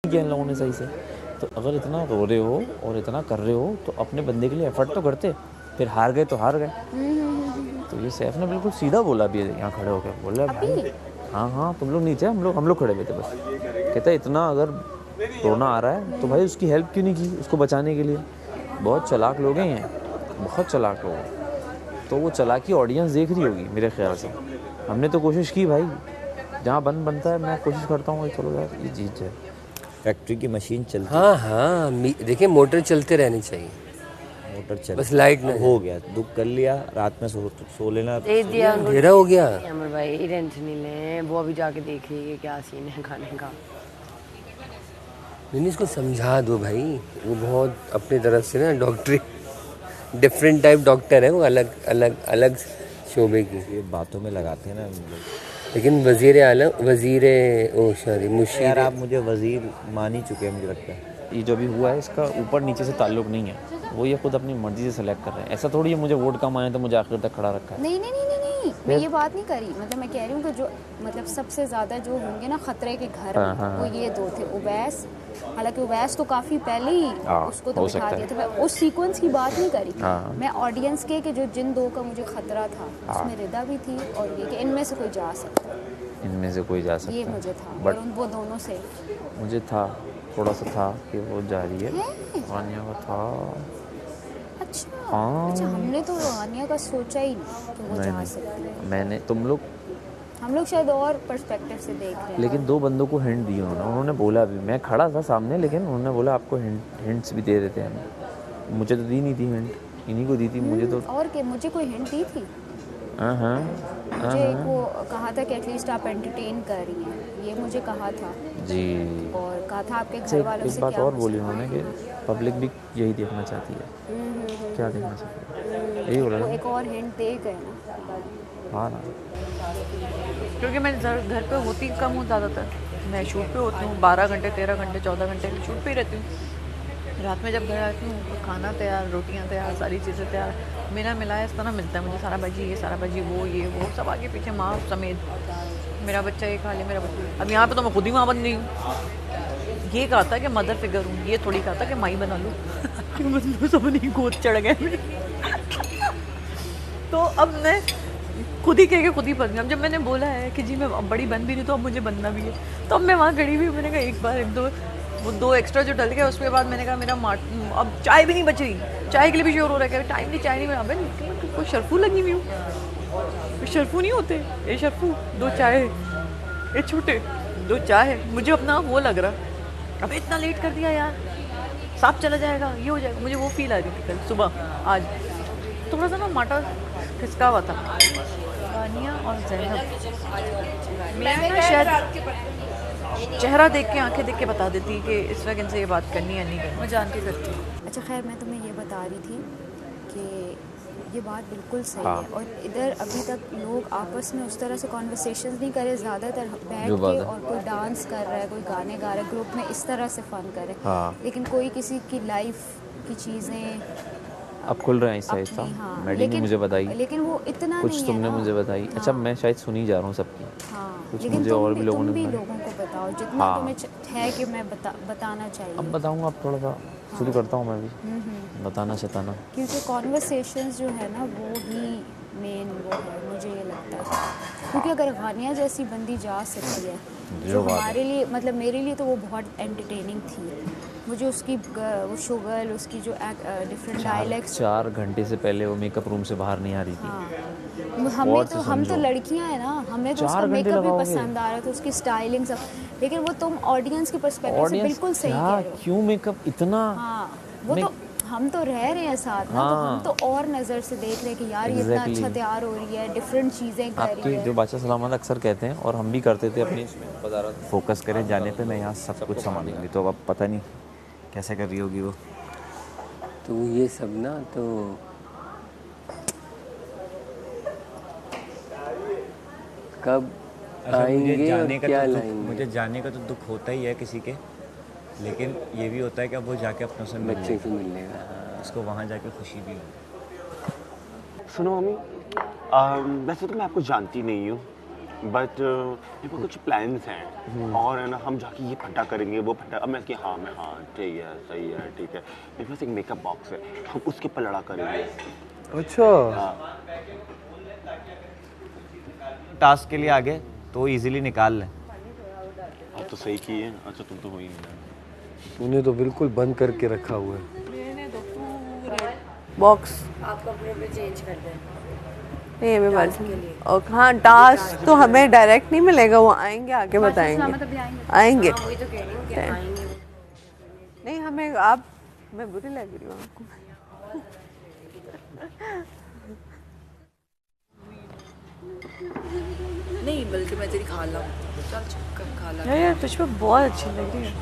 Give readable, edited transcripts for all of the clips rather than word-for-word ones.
किया इन लोगों ने सही से। तो अगर इतना रो रहे हो और इतना कर रहे हो तो अपने बंदे के लिए एफर्ट तो करते। फिर हार गए तो हार गए। तो ये सैफ ने बिल्कुल सीधा बोला भी यहाँ खड़े होकर, बोला भाई हाँ हाँ तुम लोग नीचे, हम लोग खड़े हुए थे बस। कहता इतना अगर रोना आ रहा है तो भाई उसकी हेल्प क्यों नहीं की, उसको बचाने के लिए। बहुत चालाक लोग हैं ये, बहुत चालाक लोग हैं। तो वो चालाकी ऑडियंस देख रही होगी मेरे ख्याल से। हमने तो कोशिश की भाई, जहाँ बनता है मैं कोशिश करता हूँ चलो यार ये जीत जाए। फैक्ट्री की मशीन चलती है। हाँ हाँ देखिए मोटर चलते रहनी चाहिए, मोटर चल बस लाइट ना हो गया, दुख कर लिया, रात में सो लेना। दे दिया अंधेरा हो गया। अमर भाई टेंशन नहीं ले, वो अभी जाके देख रही क्या सीन है खाने का। नहीं इसको समझा दो भाई, वो बहुत अपनी तरफ से ना डॉक्टरी डिफरेंट टाइप डॉक्टर है वो, अलग अलग अलग शोबे की। ये बातों में लगाते हैं ना हम लोग। लेकिन वजीर आलम मुशीर यार आप मुझे वजीर मान ही चुके हैं मुझे लगता है। ये जो भी हुआ है इसका ऊपर नीचे से ताल्लुक नहीं है, वो ये खुद अपनी मर्जी से सेलेक्ट कर रहे हैं। ऐसा थोड़ी है मुझे वोट कम आए तो मुझे आखिर तक खड़ा रखा है। नहीं नहीं नहीं नहीं नहीं मैं ये बात नहीं करी, मतलब मैं कह रही हूँ कि जो मतलब सबसे ज़्यादा जो होंगे ना खतरे के घर में, वो ये दो थे। उवैस, हालांकि उवैस तो काफ़ी पहले ही उसको तो बिठा दिया था, मैं उस सीक्वेंस की बात नहीं करी। मैं ऑडियंस के कि जो जिन दो का मुझे खतरा था उसमें रिदा भी थी और ये कि इनमें से कोई जा सकता है, इनमें से कोई जा सकता है, ये मुझे था। बट और वो दोनों से मुझे था थोड़ा सा था कि वो जा रही है। आनिया का था। अच्छा अच्छा, हमने तो आनिया का सोचा ही नहीं कि वो जा सकती है। मैंने तुम लोग हम लोग शायद और पर्सपेक्टिव से देख रहे हैं। लेकिन दो बंदों को हिंट दी उन्होंने बोला भी, मैं खड़ा था सामने लेकिन उन्होंने बोला आपको हिंट्स भी दे देते हैं। मुझे तो दी नहीं थी हिंट, इन्हीं को दी थी मुझे तो। और क्या, मुझे कोई हिंट दी थी? मुझे एक वो कहा था कि एटलीस्ट आप एंटरटेन कर रही हैं, ये मुझे कहा था जी। और कहा था आपके घर वालों से एक बात क्या और बोली उन्होंने कि पब्लिक भी यही देखना चाहती है। क्या देखना चाहती है यही बोला वो ना। एक और हिंट दे गए ना। हाँ ना, क्योंकि मैं घर पे होती कम हूँ ज़्यादातर। मैं शूट पे होती हूँ 12 घंटे 13 घंटे 14 घंटे शूट पे ही रहती हूँ। रात में जब घर आती हूँ तो खाना तैयार, रोटियाँ तैयार, सारी चीज़ें तैयार, मेरा मिलाया इस तरह मिलता है मुझे। सारा भाजी ये, सारा भाजी ये वो सब आगे पीछे, माँ समेत। मेरा बच्चा ये खा ले, मेरा बच्चा। अब यहाँ पे तो मैं खुद ही माँ बन गई हूँ। ये कहा था कि मदर फिगर हूँ, ये थोड़ी कहा था कि माई बना लूँ। मतलब सब नहीं गोद चढ़ गए। तो अब मैं खुद ही कह के खुद ही बन गया। जब मैंने बोला है कि जी मैं बड़ी बन भी नहीं तो अब मुझे बनना भी है, तो अब मैं वहाँ खड़ी हुई, मैंने कहा एक बार वो दो एक्स्ट्रा जो डल गया, उसके बाद मैंने कहा मेरा अब चाय भी नहीं बच रही, चाय के लिए भी शोर हो रहा है, टाइम नहीं, चाय नहीं बना। अबे कोई शर्फू लगी हुई हूँ, शर्फू नहीं होते ये शर्फू, 2 चाय ये छोटे, 2 चाय है। मुझे अपना वो लग रहा, अब इतना लेट कर दिया यार, साफ चला जाएगा, ये हो जाएगा। मुझे वो फील आ रही थी कल सुबह। आज थोड़ा सा ना माटा खिसका हुआ था। आनिया और ज़ैनब, मैं ना शायद चेहरा देख के, आंखें देख के बता देती कि इस वक्त इनसे ये बात करनी है नहीं करनी, मैं जान के करती हूँ। अच्छा खैर, मैं तुम्हें ये बता रही थी कि ये बात बिल्कुल सही है। और इधर अभी तक लोग आपस में उस तरह से कॉन्वर्सेशंस नहीं करे, ज़्यादातर बैठ के और कोई डांस कर रहा है, कोई गाने गा रहा है, ग्रुप में इस तरह से फ़न करे। लेकिन कोई किसी की लाइफ की चीज़ें अब खुल रहे हैं ऐसा ऐसा। मैडी ने मुझे बताई, लेकिन वो इतना कुछ नहीं तुमने है ना। मुझे बताई। अच्छा मैं शायद सुनी जा रहा हूँ सबकी। कुछ लेकिन मुझे और भी लोगों तुम ने भी लोगों को बताओ जितना तुम्हें है कि मैं बताना चाहिए। अब बताऊँगा, अब थोड़ा सा शुरू करता हूँ मैं भी बताना सताना, क्योंकि कॉन्वर्सेशंस जो है ना वो ही मेन वो है, मुझे ये लगता है। क्योंकि अगर गानिया जैसी बंदी जा सकती है, जो हमारे लिए मतलब मेरे लिए तो वो बहुत एंटरटेनिंग थी। मुझे उसकी वो शुगल, उसकी जो डिफरेंट डायलेक्ट्स, 4 घंटे से पहले वो मेकअप रूम से बाहर नहीं आ रही थी। हम तो लड़कियां हैं ना, हमें तो उसका मेकअप भी पसंद आ रहा था, उसकी स्टाइलिंग सब। लेकिन वो तुम ऑडियंस के पर्सपेक्टिव से बिल्कुल सही कह रहे हो। क्यों मेकअप इतना? वो तो हम तो रह रहे हैं साथ ना, तो हम तो और नज़र से देख रहे हैं कि यार ये इतना अच्छा तैयार हो रही है, डिफरेंट चीज़ें कर रही है। जो बादशाह सलामत अक्सर कहते हैं और हम भी करते थे अपनी फोकस करें जाने पे, मैं यहाँ सब कुछ संभालूंगी। तो अब पता नहीं कैसे कर रही होगी वो। तो ये सब ना तो कब आएंगे और क्या लाएंगे। मुझे जाने का तो दुख होता ही है किसी के, लेकिन ये भी होता है कि अब वो जाके अपनों से बच्चे से मिलने का, उसको वहाँ जाके खुशी भी हो। सुनो मम्मी, वैसे तो मैं आपको जानती नहीं हूँ, बट मेरे को कुछ प्लान्स हैं और है ना हम जाके ये फटा करेंगे वो फटा। अब मैं कि हाँ ठीक है सही है ठीक है। मेरे पास एक मेकअप बॉक्स है, हम उसके ऊपर लड़ा करेंगे। अच्छा टास्क के लिए आगे तो इजीली निकाल लें। आप तो सही किए। अच्छा तुम तो हो ही नहीं। तूने तो बिल्कुल बंद करके रखा हुआ है। बॉक्स आप कपड़े पे चेंज कर दें। नहीं हमें बात और हाँ टास्क तो हमें डायरेक्ट नहीं मिलेगा, वो आएंगे आके बताएंगे। आएंगे वही तो कह रही हूँ कि आएंगे वो। नहीं हमें आप, मैं बुरी लग रही हूँ आपको। नहीं बल्कि मैं तेरी खाला हूँ। चल चक्कर खाला। यार तुझ पे बहुत अच्छी लग रही है।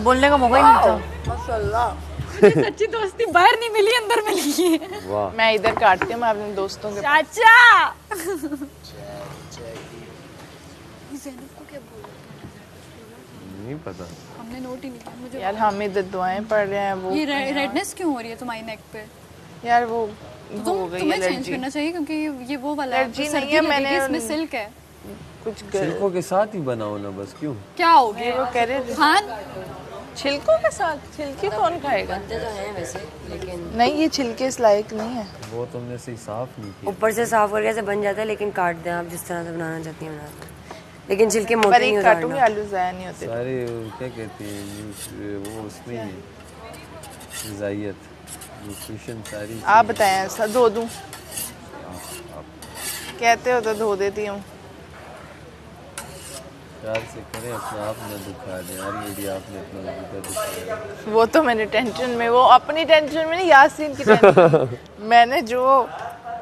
बोलने का मौका ही नहीं था। माशाल्लाह। सच्ची दोस्ती बाहर नहीं मिली, अंदर मिली है। वाह मैं इधर काटती हूँ, मैं अपने दोस्तों के चाचा नहीं पता। हमने नोट ही नहीं किया। मुझे यार हम इधर दुआएं पढ़ रहे हैं वो ये रेडनेस क्यों हो रही है तुम्हारी नेक पे? यार वो हो गई तुम्हें चेंज एलर्जी। करना चाहिए क्योंकि ये वो वाला है, एलर्जी सर्दी नहीं है, लगेगी, मैंने इसमें सिल्क है। कुछ छिलकों के साथ ही बनाओ ना बस, क्यों? क्या हो गया? वो कह रहे थे खान छिलकों के साथ, छिलके कौन खाएगा? बनते तो हैं वैसे लेकिन नहीं ये छिलके इस लायक नहीं है। वो तुमने सही साफ नहीं किया। ऊपर से साफ करके ऐसे बन जाता है, लेकिन काट दें आप जिस तरह से बनाना चाहती हैं बना दें। लेकिन छिलके मोटे नहीं बारीक काटूंगी, उतारना। आलू ज़ाया नहीं होते। सारे क्या कहते हैं वो उसमें ही ग़िज़ाइयत न्यूट्रिशन सारी। आप बताएं ऐसा धो दूं? कहते हो तो धो देती हूँ। प्यार से करें, अपना आप न दुखा दें। यार मेरी आपने इतना दुखाया। वो तो मैंने टेंशन में, वो अपनी टेंशन में नहीं, यासीन की टेंशन। मैंने जो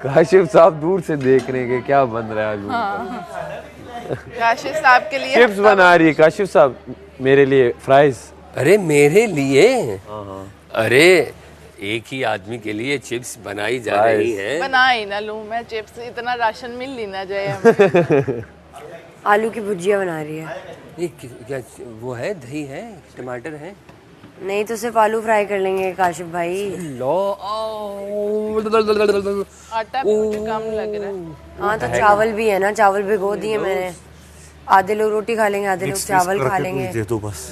काशिफ साहब दूर से देख रहे हैं कि क्या बन रहा है आज उनका। काशिफ साहब के लिए चिप्स बना रही है काशिफ साहब मेरे लिए, फ्राइज। अरे मेरे लिए? हाँ अरे एक ही आदमी के लिए चिप्स बनाई जा रही है। बना ही ना लूं मैं चिप्स, इतना राशन मिल ही ना जाए हमें। आलू की भुजिया बना रही है। ये क्या वो है, दही है, टमाटर है? नहीं तो सिर्फ आलू फ्राई कर लेंगे काशिफ भाई। लो आटा कम लग रहा है। हाँ तो चावल भी है ना, चावल भिगो दिए मैंने। आधे लोग रोटी खा लेंगे, आधे लोग चावल खा लेंगे।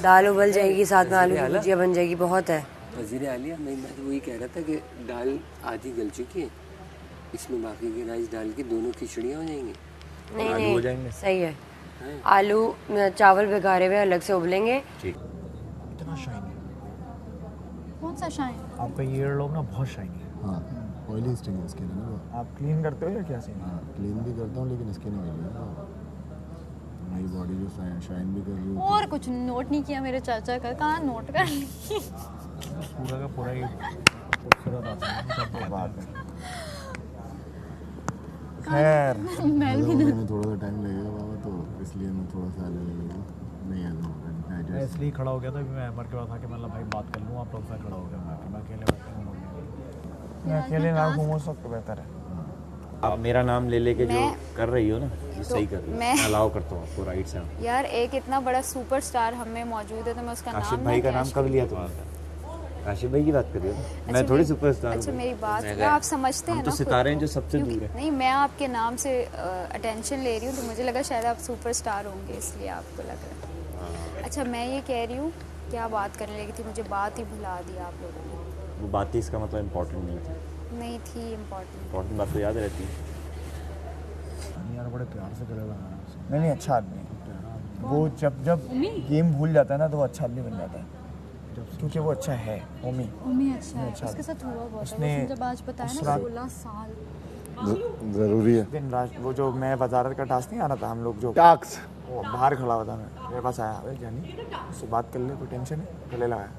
दाल उबल जाएगी, साथ में आलू की भुजिया बन जाएगी, बहुत है। वजीर आलिया मैं तो वही कह रहा था कि दाल आधी गल चुकी है, इसमें बाकी के राइस डाल के दोनों खिचड़ियाँ हो जाएंगी। नहीं सही है। आलू चावल भिगारे हुए अलग से उबलेंगे। इतना शाइनी कौन सा शाइन? आपका ईयर लोग ना बहुत शाइनी है। हाँ ऑयली स्किन है इसके ना। आप क्लीन करते हो या क्या सीन? हाँ क्लीन भी करता हूँ लेकिन स्किन ऑयली है। मेरी बॉडी जो शाइन भी कर रही है। और कुछ नोट नहीं किया मेरे चाचा का? कहाँ नोट कर ली? पूरा का पूरा ही खूबसूरत आता है, सब बात है। खैर मैंने थोड़ा सा टाइम लगेगा बाबा, तो इसलिए मैं थोड़ा सा नहीं मैं इसलिए खड़ा हो गया था कि मैं अमर के पास आके मतलब भाई बात कर लूँ, आप लोग से खड़ा हो गया। मैं अकेले बैठा हूँ, मैं अकेले ना घूमूँ उस वक्त बेहतर है। आप मेरा नाम ले लेके जो कर रही हो ना, ये सही कर रही हो। मैं अलाउ करता हूँ आपको राइट से। यार एक इतना बड़ा सुपरस्टार हम में मौजूद है तो मैं उसका काशिफ नाम भाई ना का नाम कैश कब करूं। लिया तुमने? काशिफ भाई की बात कर रही हो? मैं थोड़ी मेरी- सुपरस्टार अच्छा हूँ। मेरी बात मैं तो क्या? आप समझते हैं हम ना तो खुद सितारे हैं को। जो सबसे दूर क्योंकि- है। नहीं मैं आपके नाम से अटेंशन ले रही हूँ तो मुझे लगा शायद आप सुपरस्टार होंगे, इसलिए आपको लग रहा है। अच्छा मैं ये कह रही हूँ, क्या बात करने लगी थी, मुझे बात ही भुला दी आप लोगों ने। वो बात ही इसका मतलब इम्पोर्टेंट नहीं थी। नहीं थी इम्पोर्टेंट। इम्पोर्टेंट बात तो याद रहती है। यार बड़े प्यार से करे लगा। नहीं अच्छा आदमी है वो। जब गेम भूल जाता है ना तो वो अच्छा आदमी बन जाता है, क्योंकि वो अच्छा है। ओमी अच्छा है, उसके साथ हुआ बहुत है। उसने उसने जब आज बताया ना 16 साल ज़रूरी है। दिन रात वो जो मैं वजारत का टास्क नहीं आ रहा था, हम लोग जो टास्क वो बाहर खड़ा हुआ था, मैं मेरे पास आया, अरे जानी उससे बात कर ले, कोई टेंशन है, गले लगाया।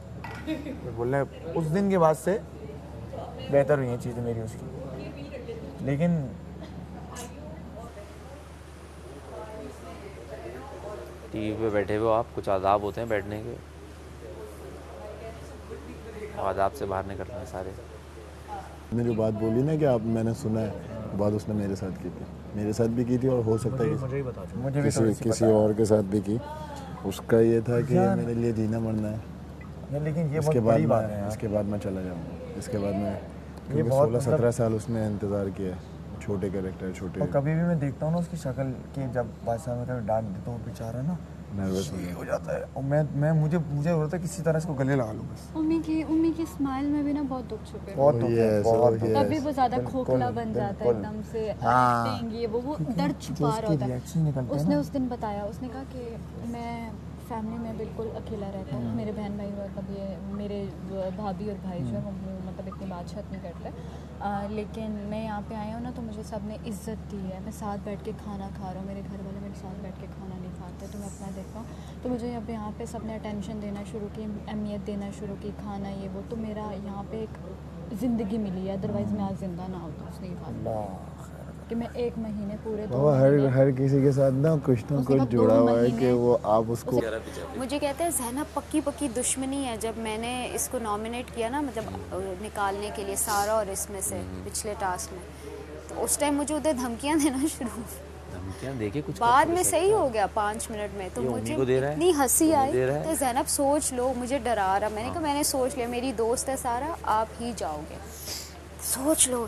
तो बोल रहे उस दिन के बाद से बेहतर हुई हैं चीज़ें मेरी उसकी। लेकिन टीवी पे बैठे हुए आप, कुछ आदाब होते हैं बैठने के, आदाब से बाहर निकलना है सारे। मैंने जो बात बोली ना कि आप, मैंने सुना है, वो बात उसने मेरे साथ की थी, मेरे साथ भी की थी और हो सकता है मुझे ही बता दो, मुझे भी थोड़ी सी किसी और के साथ भी की। उसका ये था कि मेरे लिए जीना मरना है। नहीं, लेकिन ये इसके बहुत बाद बड़ी बात है मैं यार। इसके बाद मैं चला जाऊँगा। इसके बाद मैं ये बहुत 16-17 साल उसने इंतज़ार किया है। छोटे कैरेक्टर छोटे और कभी भी मैं देखता हूँ ना उसकी शक्ल कि जब बादशाह में कभी डांट देता हूँ बेचारा ना नर्वस हो जाता है और मुझे जरूरत है किसी तरह इसको गले लगा लूँ बस। उम्मी की स्माइल में भी ना बहुत दुख छुपे बहुत दुख है, बहुत दुख है। तभी वो ज्यादा खोखला बन जाता है एकदम से एक्टिंग ये वो दर्द छुपा रहा होता है। उसने उस दिन बताया, उसने कहा कि मैं फैमिली में बिल्कुल अकेला रहता हूँ, मेरे बहन भाई मतलब ये मेरे भाभी और भाई जो है वो मतलब इतनी बातचीत नहीं करते, लेकिन मैं यहाँ पे आया हूँ ना तो मुझे सब ने इज़्ज़त दी है, मैं साथ बैठ के खाना खा रहा हूँ, मेरे घर वाले मेरे साथ बैठ के खाना नहीं खाते, तो मैं अपना देखता हूँ। तो मुझे अब यहाँ पे सब ने अटेंशन देना शुरू की, अहमियत देना शुरू की, खाना ये वो, तो मेरा यहाँ पे एक ज़िंदगी मिली है, अदरवाइज़ मैं आज ज़िंदा ना होता उसने कहा कि मैं 1 महीने पूरे हर किसी के साथ ना कुछ जुड़ा हुआ है कि वो आप उसको। मुझे कहते हैं ज़ैनब पक्की दुश्मनी है। जब मैंने इसको नॉमिनेट किया ना मतलब निकालने के लिए सारा और इसमें से पिछले टास्क में, तो उस टाइम मुझे उधर धमकियां देना शुरू, धमकियां देके कुछ बाद में सही हो गया 5 मिनट में, तो मुझे इतनी हंसी आई तो ज़ैनब सोच लो मुझे डरा रहा। मैंने कहा मैंने सोच लिया, मेरी दोस्त है सारा, आप ही जाओगे, सोच लो।